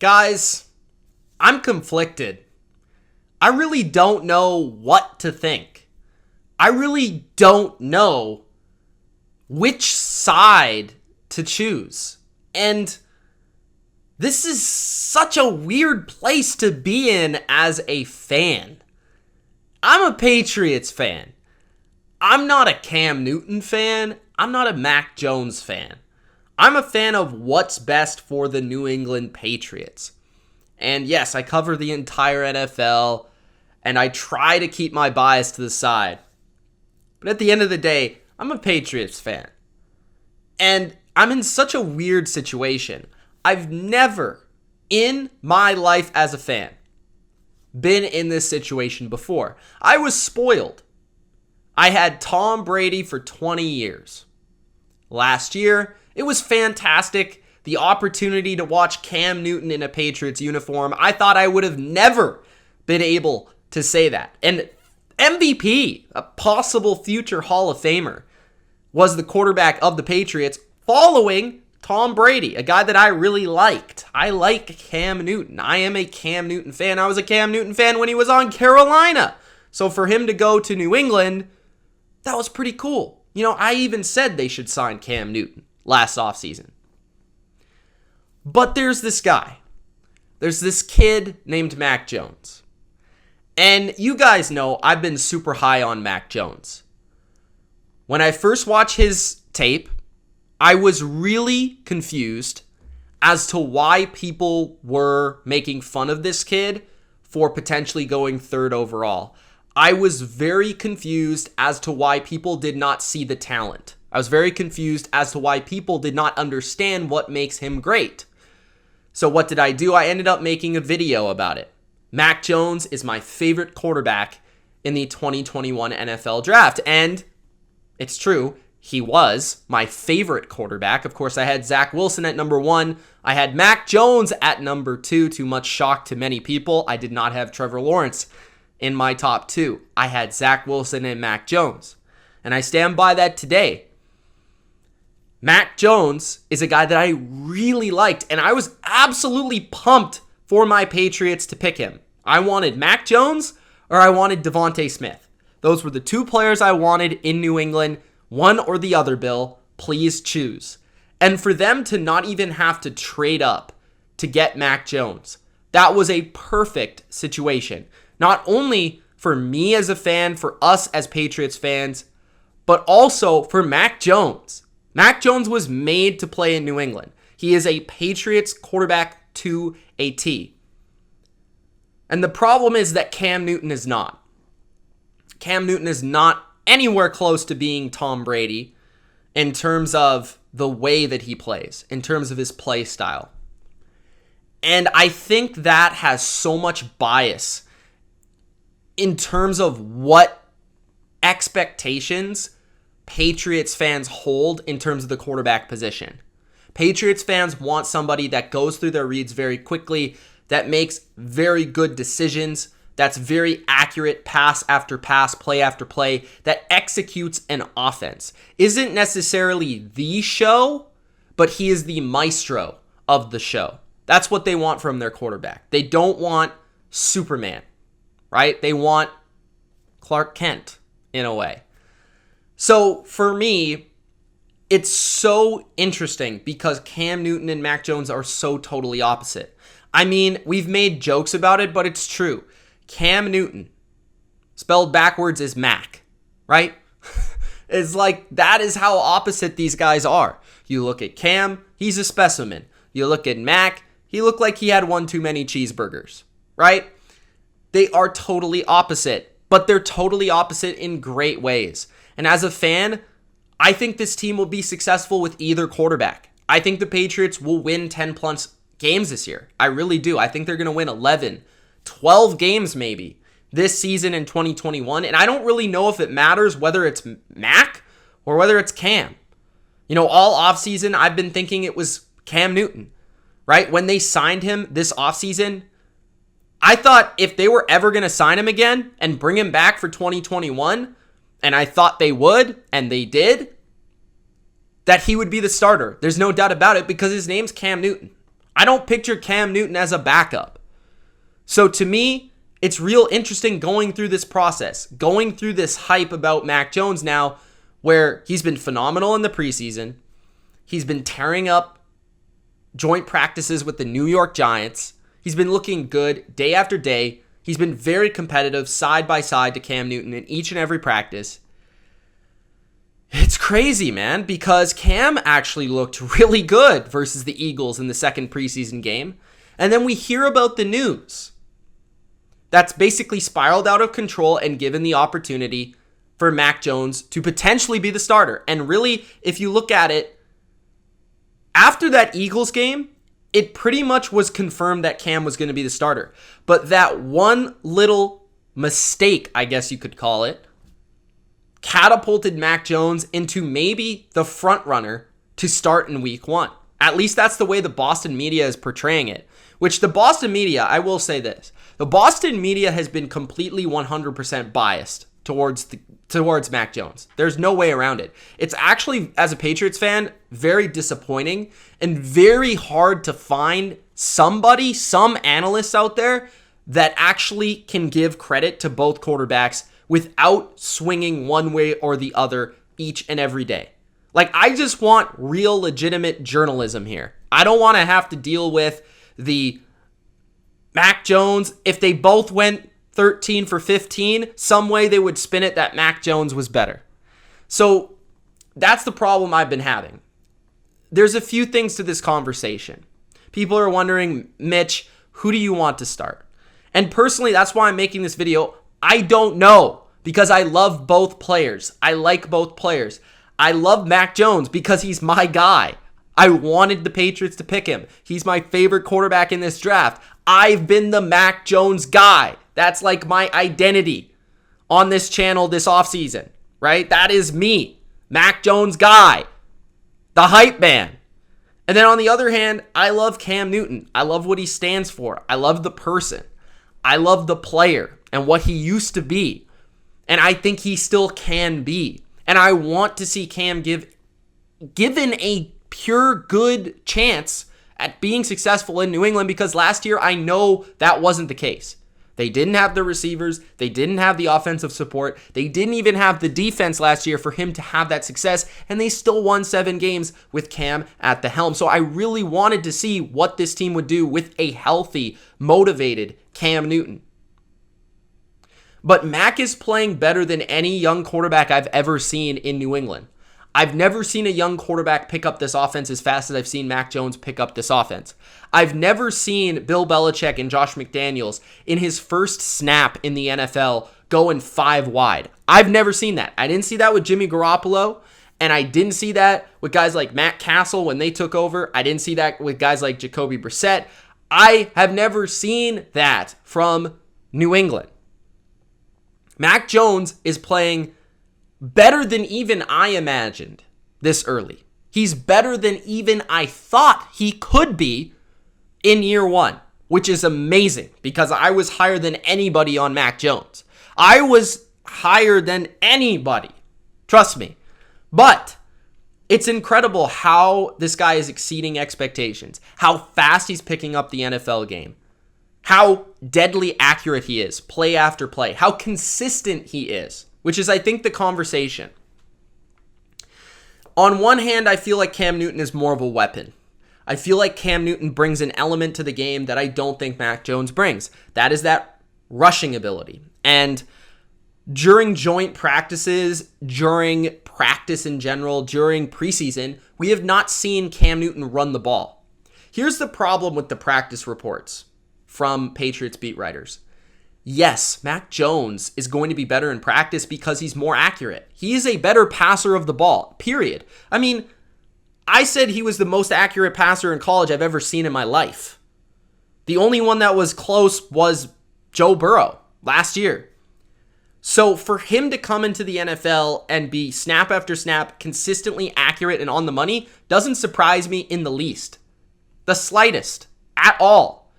Guys, I'm conflicted. I really don't know what to think. I really don't know which side to choose. And this is such a weird place to be in as a fan. I'm a Patriots fan. I'm not a Cam Newton fan. I'm not a Mac Jones fan. I'm a fan of what's best for the New England Patriots. And yes, I cover the entire NFL, and I try to keep my bias to the side. But at the end of the day, I'm a Patriots fan. And I'm in such a weird situation. I've never, in my life as a fan, been in this situation before. I was spoiled. I had Tom Brady for 20 years. Last year, it was fantastic. The opportunity to watch Cam Newton in a Patriots uniform, I thought I would have never been able to say that. And MVP, a possible future Hall of Famer, was the quarterback of the Patriots following Tom Brady, a guy that I really liked. I like Cam Newton. I am a Cam Newton fan. I was a Cam Newton fan when he was on Carolina. So for him to go to New England, that was pretty cool. You know, I even said they should sign Cam Newton last offseason. But there's this guy. There's this kid named Mac Jones. And you guys know I've been super high on Mac Jones. When I first watched his tape, I was really confused as to why people were making fun of this kid for potentially going third overall. I was very confused as to why people did not see the talent. I was very confused as to why people did not understand what makes him great. So what did I do? I ended up making a video about it. Mac Jones is my favorite quarterback in the 2021 NFL draft. And it's true, he was my favorite quarterback. Of course, I had Zach Wilson at number 1. I had Mac Jones at number 2, to much shock to many people. I did not have Trevor Lawrence in my top 2. I had Zach Wilson and Mac Jones. And I stand by that today. Mac Jones is a guy that I really liked, and I was absolutely pumped for my Patriots to pick him. I wanted Mac Jones or I wanted Devontae Smith. Those were the two players I wanted in New England. One or the other, Bill. Please choose. And for them to not even have to trade up to get Mac Jones, that was a perfect situation. Not only for me as a fan, for us as Patriots fans, but also for Mac Jones. Mac Jones was made to play in New England. He is a Patriots quarterback to a T. And the problem is that Cam Newton is not. Cam Newton is not anywhere close to being Tom Brady in terms of the way that he plays, in terms of his play style. And I think that has so much bias in terms of what expectations Patriots fans hold in terms of the quarterback position. Patriots fans want somebody that goes through their reads very quickly, that makes very good decisions, that's very accurate pass after pass, play after play, that executes an offense. Isn't necessarily the show, but he is the maestro of the show. That's what they want from their quarterback. They don't want Superman, right? They want Clark Kent in a way. So for me, it's so interesting because Cam Newton and Mac Jones are so totally opposite. I mean, we've made jokes about it, but it's true. Cam Newton, spelled backwards, is Mac, right? It's like, that is how opposite these guys are. You look at Cam, he's a specimen. You look at Mac, he looked like he had one too many cheeseburgers, right? They are totally opposite, but they're totally opposite in great ways. And as a fan, I think this team will be successful with either quarterback. I think the Patriots will win 10 plus games this year. I really do. I think they're going to win 11, 12 games maybe this season in 2021. And I don't really know if it matters whether it's Mac or whether it's Cam. You know, all offseason, I've been thinking it was Cam Newton, right? When they signed him this offseason, I thought if they were ever going to sign him again and bring him back for 2021, and I thought they would, and they did, that he would be the starter. There's no doubt about it because his name's Cam Newton. I don't picture Cam Newton as a backup. So to me, it's real interesting going through this process, going through this hype about Mac Jones now, where he's been phenomenal in the preseason. He's been tearing up joint practices with the New York Giants. He's been looking good day after day. He's been very competitive side by side to Cam Newton in each and every practice. It's crazy, man, because Cam actually looked really good versus the Eagles in the second preseason game. And then we hear about the news that's basically spiraled out of control and given the opportunity for Mac Jones to potentially be the starter. And really, if you look at it, after that Eagles game, it pretty much was confirmed that Cam was going to be the starter. But that one little mistake, I guess you could call it, catapulted Mac Jones into maybe the front runner to start in week 1. At least that's the way the Boston media is portraying it. Which the Boston media, I will say this, the Boston media has been completely 100% biased towards Mac Jones. There's no way around it. It's actually, as a Patriots fan, very disappointing and very hard to find some analysts out there that actually can give credit to both quarterbacks without swinging one way or the other each and every day. Like, I just want real legitimate journalism here. I don't want to have to deal with the Mac Jones. If they both went 13 for 15, some way they would spin it that Mac Jones was better. So that's the problem I've been having. There's a few things to this conversation. People are wondering, Mitch, who do you want to start? And personally, that's why I'm making this video. I don't know, because I love both players. I like both players. I love Mac Jones because he's my guy. I wanted the Patriots to pick him. He's my favorite quarterback in this draft. I've been the Mac Jones guy. That's like my identity on this channel this offseason, right? That is me, Mac Jones guy, the hype man. And then on the other hand, I love Cam Newton. I love what he stands for. I love the person. I love the player and what he used to be. And I think he still can be. And I want to see Cam given a pure good chance at being successful in New England, because last year I know that wasn't the case. They didn't have the receivers. They didn't have the offensive support. They didn't even have the defense last year for him to have that success, and they still won 7 games with Cam at the helm. So I really wanted to see what this team would do with a healthy, motivated Cam Newton. But Mac is playing better than any young quarterback I've ever seen in New England. I've never seen a young quarterback pick up this offense as fast as I've seen Mac Jones pick up this offense. I've never seen Bill Belichick and Josh McDaniels in his first snap in the NFL going 5 wide. I've never seen that. I didn't see that with Jimmy Garoppolo, and I didn't see that with guys like Matt Castle when they took over. I didn't see that with guys like Jacoby Brissett. I have never seen that from New England. Mac Jones is playing better than even I imagined this early. He's better than even I thought he could be in year 1, which is amazing because I was higher than anybody on Mac Jones. I was higher than anybody. Trust me. But it's incredible how this guy is exceeding expectations, how fast he's picking up the NFL game, how deadly accurate he is, play after play, how consistent he is, which is, I think, the conversation. On one hand, I feel like Cam Newton is more of a weapon. I feel like Cam Newton brings an element to the game that I don't think Mac Jones brings. That is that rushing ability. And during joint practices, during practice in general, during preseason, we have not seen Cam Newton run the ball. Here's the problem with the practice reports from Patriots beat writers. Yes, Mac Jones is going to be better in practice because he's more accurate. He is a better passer of the ball, period. I mean, I said he was the most accurate passer in college I've ever seen in my life. The only one that was close was Joe Burrow last year. So for him to come into the NFL and be snap after snap, consistently accurate and on the money, doesn't surprise me in the least. The slightest. At all.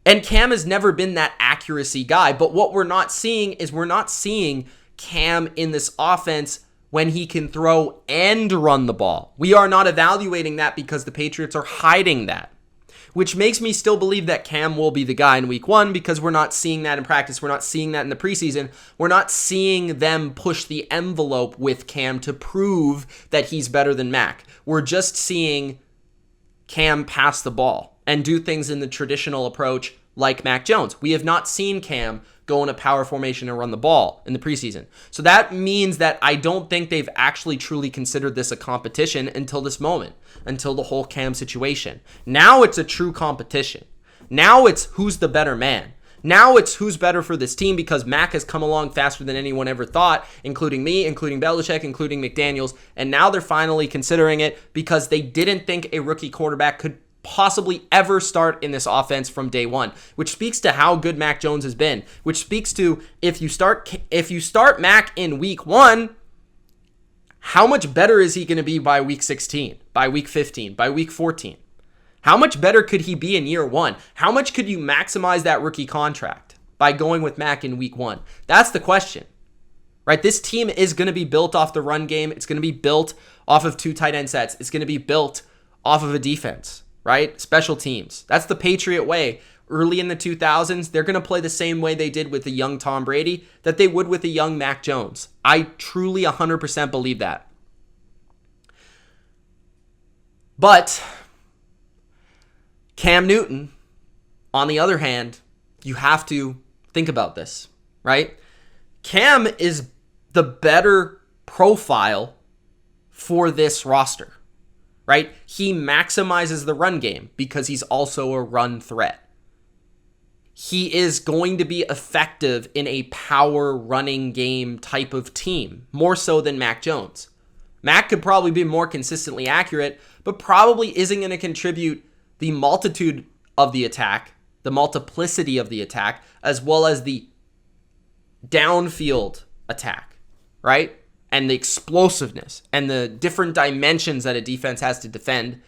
And Cam has never been that accuracy guy. But what we're not seeing is we're not seeing Cam in this offense when he can throw and run the ball. We are not evaluating that because the Patriots are hiding that. which makes me still believe that Cam will be the guy in week 1 because we're not seeing that in practice. We're not seeing that in the preseason. We're not seeing them push the envelope with Cam to prove that he's better than Mac. We're just seeing Cam pass the ball and do things in the traditional approach like Mac Jones. We have not seen Cam go in a power formation and run the ball in the preseason. So that means that I don't think they've actually truly considered this a competition until this moment, until the whole Cam situation. Now it's a true competition. Now it's who's the better man. Now it's who's better for this team because Mac has come along faster than anyone ever thought, including me, including Belichick, including McDaniels. And now they're finally considering it because they didn't think a rookie quarterback could possibly ever start in this offense from day one, which speaks to how good Mac Jones has been, which speaks to if you start Mac in week 1, how much better is he going to be by week 16, by week 15, by week 14? How much better could he be in year 1? How much could you maximize that rookie contract by going with Mac in week 1? That's the question, right? This team is going to be built off the run game. It's going to be built off of 2 tight end sets. It's going to be built off of a defense, right? Special teams. That's the Patriot way. Early in the 2000s, they're going to play the same way they did with the young Tom Brady that they would with the young Mac Jones. I truly 100% believe that. But Cam Newton, on the other hand, you have to think about this, right? Cam is the better profile for this roster, right? He maximizes the run game because he's also a run threat. He is going to be effective in a power running game type of team, more so than Mac Jones. Mac could probably be more consistently accurate, but probably isn't going to contribute the multitude of the attack, the multiplicity of the attack, as well as the downfield attack, right? And the explosiveness and the different dimensions that a defense has to defend.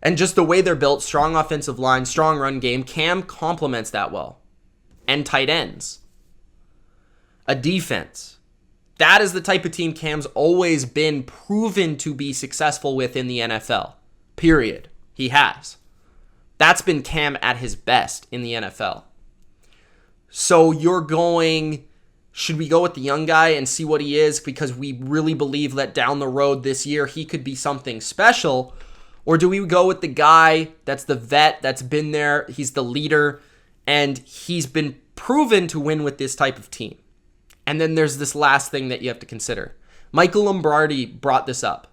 And just the way they're built, strong offensive line, strong run game, Cam complements that well. And tight ends. A defense. That is the type of team Cam's always been proven to be successful with in the NFL. Period. He has. That's been Cam at his best in the NFL. So you're going, should we go with the young guy and see what he is because we really believe that down the road this year he could be something special? Or do we go with the guy that's the vet, that's been there, he's the leader, and he's been proven to win with this type of team? And then there's this last thing that you have to consider. Michael Lombardi brought this up.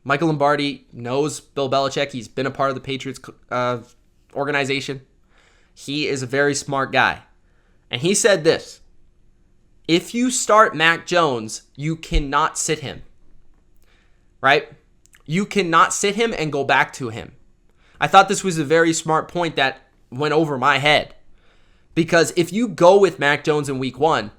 Michael Lombardi knows Bill Belichick. He's been a part of the Patriots organization. He is a very smart guy. And he said this: if you start Mac Jones, you cannot sit him. Right? You cannot sit him and go back to him. I thought this was a very smart point that went over my head. Because if you go with Mac Jones in week 1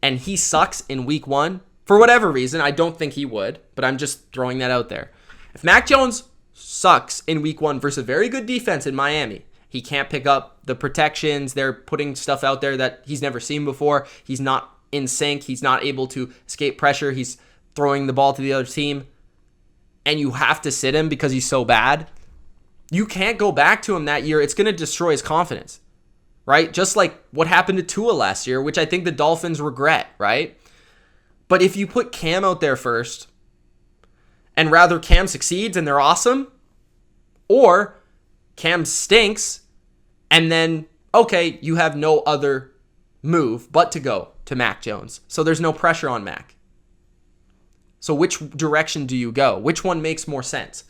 and he sucks in week 1, for whatever reason, I don't think he would, but I'm just throwing that out there. If Mac Jones sucks in week 1 versus a very good defense in Miami, he can't pick up the protections. They're putting stuff out there that he's never seen before. He's not in sync. He's not able to escape pressure. He's throwing the ball to the other team. And you have to sit him because he's so bad. You can't go back to him that year. It's going to destroy his confidence, right? Just like what happened to Tua last year, which I think the Dolphins regret, right? But if you put Cam out there first, and rather Cam succeeds and they're awesome, or Cam stinks, and then, okay, you have no other move but to go to Mac Jones. So there's no pressure on Mac. So which direction do you go? Which one makes more sense?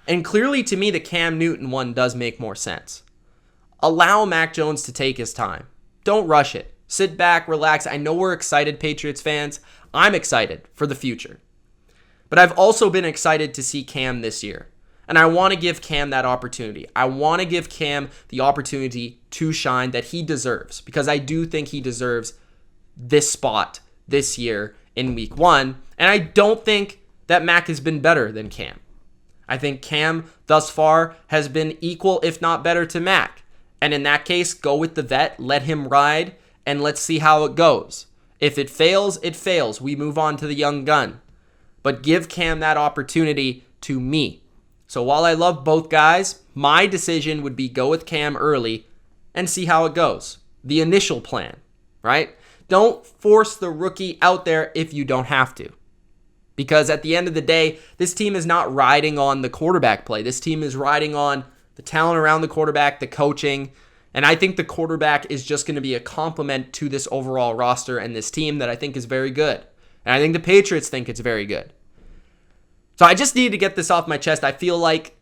And clearly to me, the Cam Newton one does make more sense. Allow Mac Jones to take his time. Don't rush it. Sit back, relax. I know we're excited, Patriots fans. I'm excited for the future. But I've also been excited to see Cam this year. And I want to give Cam that opportunity. I want to give Cam the opportunity to shine that he deserves. Because I do think he deserves this spot this year in week 1. And I don't think that Mac has been better than Cam. I think Cam thus far has been equal, if not better, to Mac. And in that case, go with the vet, let him ride, and let's see how it goes. If it fails, it fails. We move on to the young gun. But give Cam that opportunity to me. So while I love both guys, my decision would be go with Cam early and see how it goes. The initial plan, right? Don't force the rookie out there if you don't have to. Because at the end of the day, this team is not riding on the quarterback play. This team is riding on the talent around the quarterback, the coaching. And I think the quarterback is just going to be a complement to this overall roster and this team that I think is very good. And I think the Patriots think it's very good. So I just need to get this off my chest. I feel like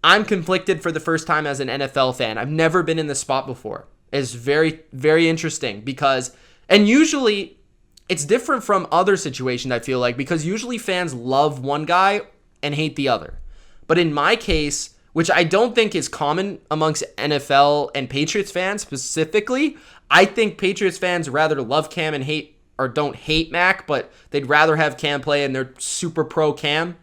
I'm conflicted for the first time as an NFL fan. I've never been in this spot before. It's very, very interesting because, and usually it's different from other situations, I feel like, because usually fans love one guy and hate the other. But in my case, which I don't think is common amongst NFL and Patriots fans specifically, I think Patriots fans rather love Cam and hate, or don't hate Mac, but they'd rather have Cam play and they're super pro Cam,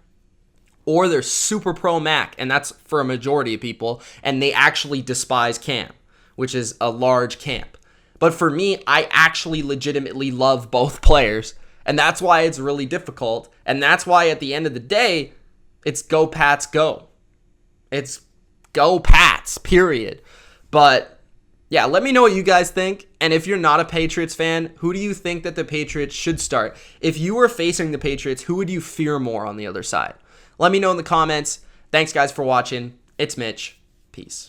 or they're super pro Mac, and that's for a majority of people, and they actually despise Cam, which is a large camp. But for me, I actually legitimately love both players, and that's why it's really difficult, and that's why at the end of the day, it's go Pats go. It's go Pats, period. But yeah, let me know what you guys think. And if you're not a Patriots fan, who do you think that the Patriots should start? If you were facing the Patriots, who would you fear more on the other side? Let me know in the comments. Thanks, guys, for watching. It's Mitch. Peace.